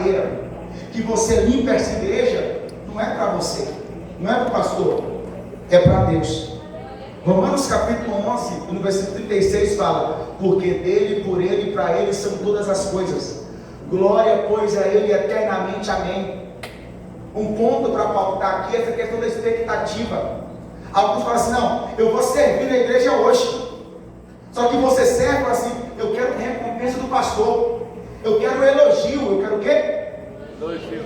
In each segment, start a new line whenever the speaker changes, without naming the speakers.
maneira que você limpa essa igreja, não é para você, não é para o pastor, é para Deus. Romanos capítulo 11, no versículo 36 fala: porque dele, por ele e para ele são todas as coisas. Glória, pois, a ele eternamente, amém. Um ponto para pautar aqui é essa questão da expectativa. Alguns falam assim: não, eu vou servir na igreja hoje. Só que você serve assim: eu quero recompensa do pastor, eu quero elogio, eu quero o quê? Elogio.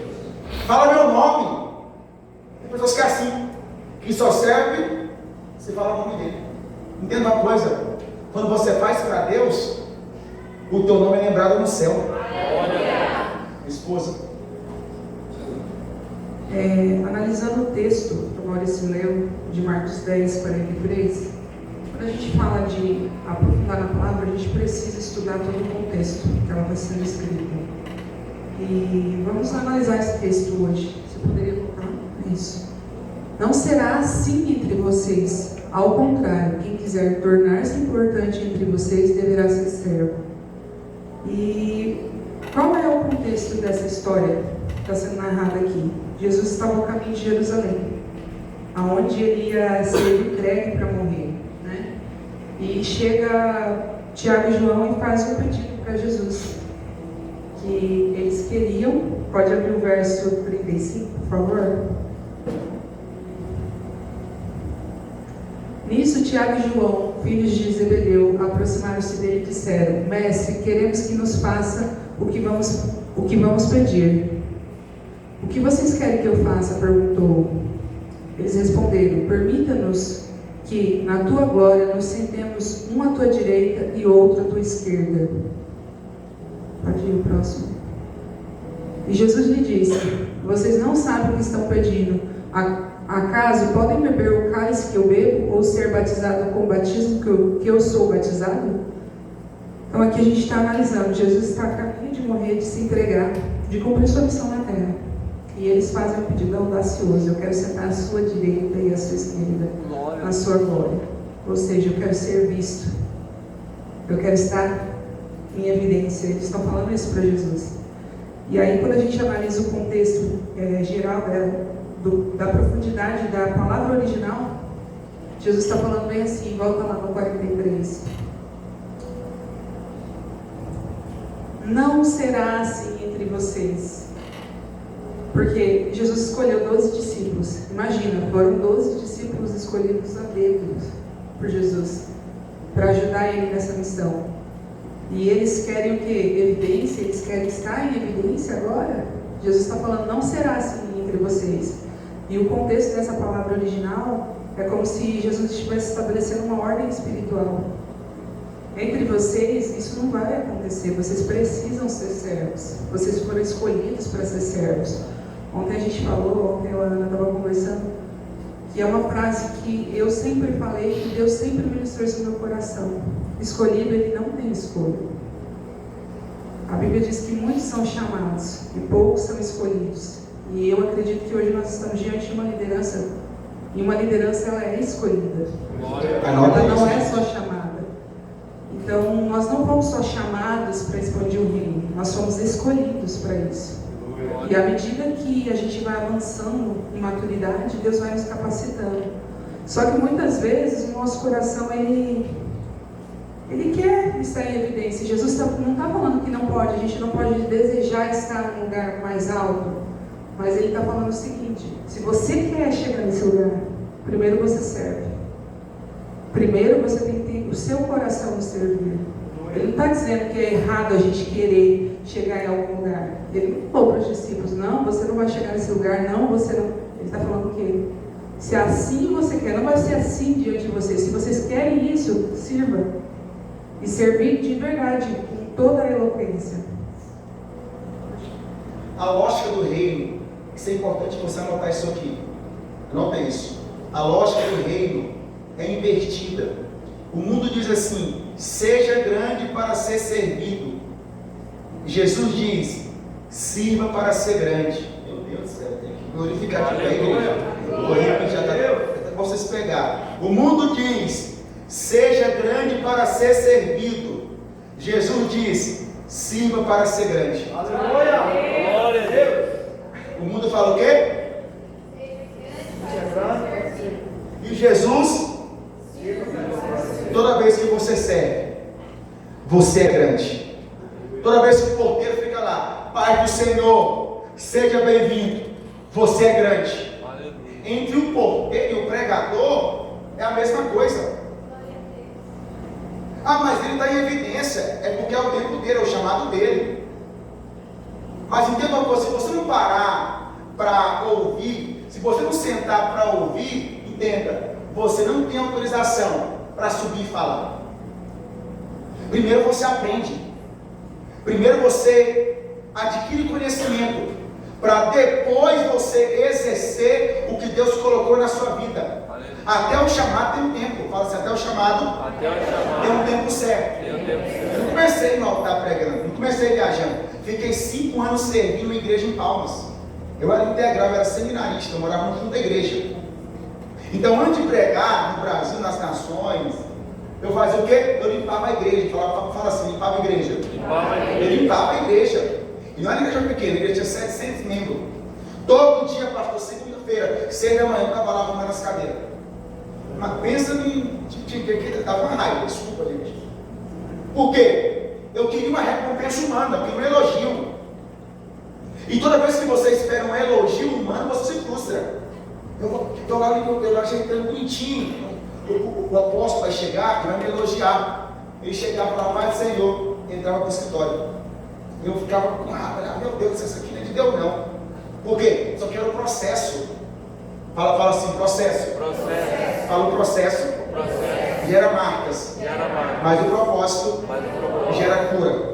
Fala meu nome. Tem pessoas que é assim, que só serve se fala o nome dele. Entenda uma coisa: quando você faz para Deus, o teu nome é lembrado no céu. Esposa.
Analisando o texto que o Maurício leu, de Marcos 10, 43, quando a gente fala de aprofundar na palavra, a gente precisa estudar todo o contexto que ela está sendo escrita. E vamos analisar esse texto hoje. Você poderia colocar isso? Não será assim entre vocês. Ao contrário, quem quiser tornar-se importante entre vocês deverá ser servo. E qual é o contexto dessa história que está sendo narrada aqui? Jesus estava no caminho de Jerusalém, aonde ele ia ser entregue para morrer, né? E chega Tiago e João e faz um pedido para Jesus, que eles queriam. Pode abrir o verso 35, por favor? Nisso, Tiago e João, filhos de Zebedeu, aproximaram-se dele e disseram: Mestre, queremos que nos faça o que vamos pedir. O que vocês querem que eu faça? Perguntou. Eles responderam: permita-nos que, na tua glória, nos sentemos um à tua direita e outro à tua esquerda. Pode ir o próximo. E Jesus lhe disse: vocês não sabem o que estão pedindo. Acaso podem beber o cálice que eu bebo ou ser batizado com o batismo que eu sou batizado? Então aqui a gente está analisando. Jesus está a caminho de morrer, de se entregar, de cumprir sua missão na terra. E eles fazem um pedido audacioso: eu quero sentar à sua direita e à sua esquerda, na sua glória. Ou seja, eu quero ser visto, eu quero estar em evidência. Eles estão falando isso para Jesus. E aí, quando a gente analisa o contexto geral da profundidade da palavra original, Jesus está falando bem assim. Volta lá no 43. Não será assim entre vocês. Porque Jesus escolheu 12 discípulos. Imagina, foram 12 discípulos escolhidos a dedo por Jesus para ajudar ele nessa missão. E eles querem o quê? Evidência? Eles querem estar em evidência agora? Jesus está falando: não será assim entre vocês. E o contexto dessa palavra original é como se Jesus estivesse estabelecendo uma ordem espiritual. Entre vocês, isso não vai acontecer. Vocês precisam ser servos. Vocês foram escolhidos para ser servos. Ontem a gente falou, ontem a Ana estava conversando, que é uma frase que eu sempre falei, que Deus sempre ministrou isso no meu coração: escolhido, ele não tem escolha. A Bíblia diz que muitos são chamados e poucos são escolhidos. E eu acredito que hoje nós estamos diante de uma liderança, e uma liderança ela é escolhida. Ela não é só chamada. Então nós não fomos só chamados para expandir o reino, nós somos escolhidos para isso. E à medida que a gente vai avançando em maturidade, Deus vai nos capacitando. Só que muitas vezes o nosso coração ele quer estar em evidência. Jesus não está falando que não pode, a gente não pode desejar estar num lugar mais alto. Mas ele está falando o seguinte: se você quer chegar nesse lugar, primeiro você serve. Primeiro você tem que ter o seu coração no servir. Ele não está dizendo que é errado a gente querer chegar em algum lugar. Ele não falou para os discípulos: não, você não vai chegar nesse lugar, não, você não. Ele está falando que se assim você quer, não vai ser assim diante de vocês. Se vocês querem isso, sirva. E servir de verdade, com toda a eloquência.
A lógica do reino, isso é importante você anotar isso aqui. Anota isso. A lógica do reino é invertida. O mundo diz assim: seja grande para ser servido. Jesus diz: sirva para ser grande. Meu Deus do céu, tem que glorificar aqui para a igreja. Vou repetir até vocês pegar. O mundo diz: seja grande para ser servido. Jesus diz: sirva para ser grande.
Aleluia!
você é grande. Toda vez que o porteiro fica lá, Pai do Senhor, seja bem-vindo, você é grande. Entre o porteiro e o pregador é a mesma coisa. Ah, mas ele está em evidência, é porque é o tempo dele, é o chamado dele. Mas entenda uma coisa, se você não parar para ouvir, se você não sentar para ouvir, entenda, você não tem autorização para subir e falar. Primeiro você aprende, primeiro você adquire conhecimento, para depois você exercer o que Deus colocou na sua vida. Até o chamado tem um tempo. Fala assim, até o chamado tem um tempo certo. Eu não comecei no altar pregando, não comecei viajando. Fiquei 5 anos servindo uma igreja em Palmas. Eu era integral, eu era seminarista, eu morava no fundo da igreja. Então, antes de pregar no Brasil, nas nações, eu fazia o quê? Eu limpava a igreja. Fala assim, limpava a igreja. Eu limpava a igreja. E não era igreja pequena, a igreja tinha 700 membros. Todo dia, pastor, segunda-feira, 6 da manhã, eu estava lá arrumando as cadeiras. Mas pensa em que dava uma raiva, desculpa, gente. Por quê? Eu queria uma recompensa humana, eu queria um elogio. E toda vez que você espera um elogio humano, você se frustra. Eu estou lá ajeitando bonitinho. O apóstolo vai chegar, que vai me elogiar. Ele chegava lá, Pai do Senhor, entrava para o escritório. Eu ficava com raiva, meu Deus, isso aqui não é de Deus não. Por quê? Só quero o processo. Fala assim, processo. Fala o processo. Gera marcas. Mas o propósito gera cura.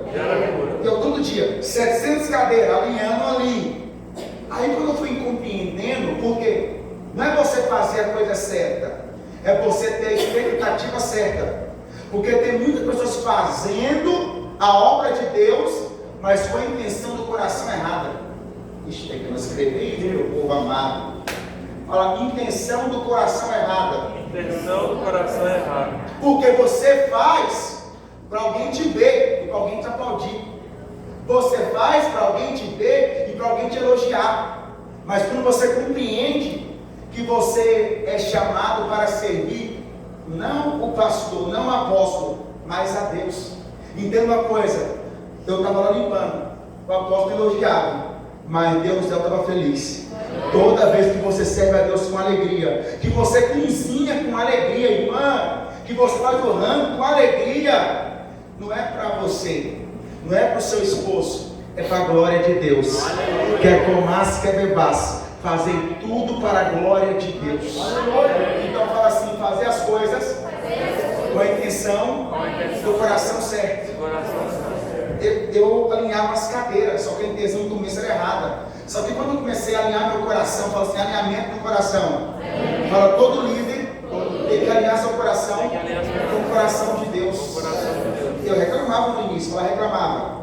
Eu todo dia, 700 cadeiras, alinhando ali. Aí quando eu fui compreendendo, porque não é você fazer a coisa certa, é você ter a expectativa certa. Porque tem muitas pessoas fazendo a obra de Deus, mas com a intenção do coração errada. Ixi, tem que não escrever aí, meu povo amado. Fala, intenção do coração errada.
Intenção do coração errada.
Porque você faz para alguém te ver e para alguém te aplaudir. Você faz para alguém te ver e para alguém te elogiar. Mas quando você compreende que você é chamado para servir, não o pastor, não o apóstolo, mas a Deus. Entenda uma coisa. Eu estava lá limpando, o apóstolo elogiava, mas Deus estava feliz. Toda vez que você serve a Deus com alegria, que você cozinha com alegria, irmã, que você faz o rango com alegria, não é para você, não é para o seu esposo, é para a glória de Deus. Quer comasse, quer bebasse, fazer tudo para a glória de Deus. Então fala assim, fazer as coisas com a intenção do coração certo. Eu alinhava as cadeiras, só que a intenção no começo era errada. Só que quando eu comecei a alinhar meu coração, fala assim, alinhamento do coração. Fala, todo líder tem que alinhar seu coração com o coração de Deus. Eu reclamava no início, ela reclamava.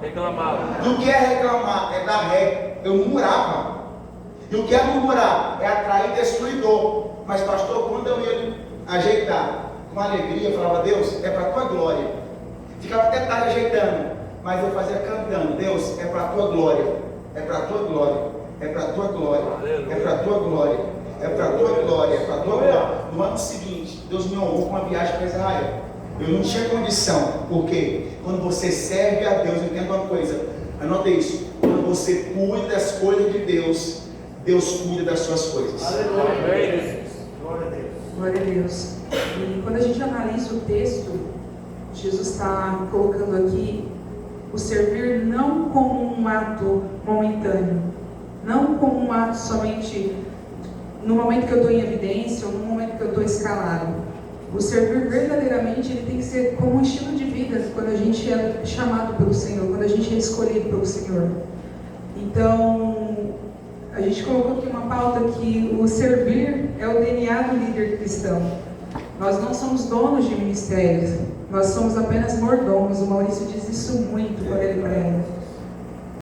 Do que é reclamar? É dar ré. Eu murmurava. E o que é murmurar? É atrair destruidor. Mas pastor, quando eu ia ajeitar com alegria, eu falava, Deus, é para a tua glória. Ficava até tarde ajeitando, mas eu fazia cantando, Deus, é para a tua glória, é para a tua glória, é para a tua glória, é para a tua glória, é para a tua glória, é para a tua glória. No ano seguinte, Deus me honrou com uma viagem para Israel. Eu não tinha condição, porque quando você serve a Deus, entenda uma coisa, anota isso, quando você cuida das coisas de Deus, Deus cuida das suas coisas.
Aleluia.
Glória a Deus. E quando a gente analisa o texto, Jesus está colocando aqui o servir não como um ato momentâneo, não como um ato somente no momento que eu estou em evidência ou no momento que eu estou escalado. O servir verdadeiramente ele tem que ser como um estilo de vida quando a gente é chamado pelo Senhor, quando a gente é escolhido pelo Senhor. Então, a gente colocou aqui uma pauta que o servir é o DNA do líder cristão. Nós não somos donos de ministérios, nós somos apenas mordomos. O Maurício diz isso muito quando ele prega.